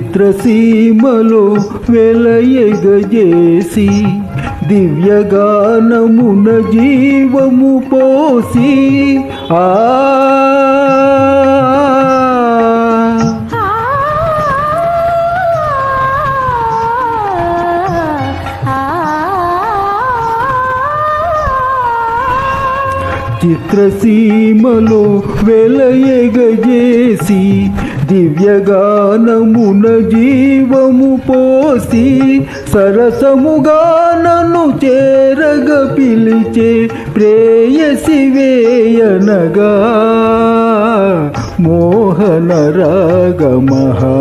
చిత్రసీమలో వెలయగజేసి దివ్యగానమున జీవము పోసి చిత్రసీమలో వెలయగజేసి దివ్యగానమున జీవము పోసి సరసముగా నన్ను చేరగ పిలిచే ప్రేయసి వేయనగా మోహన రాగమహా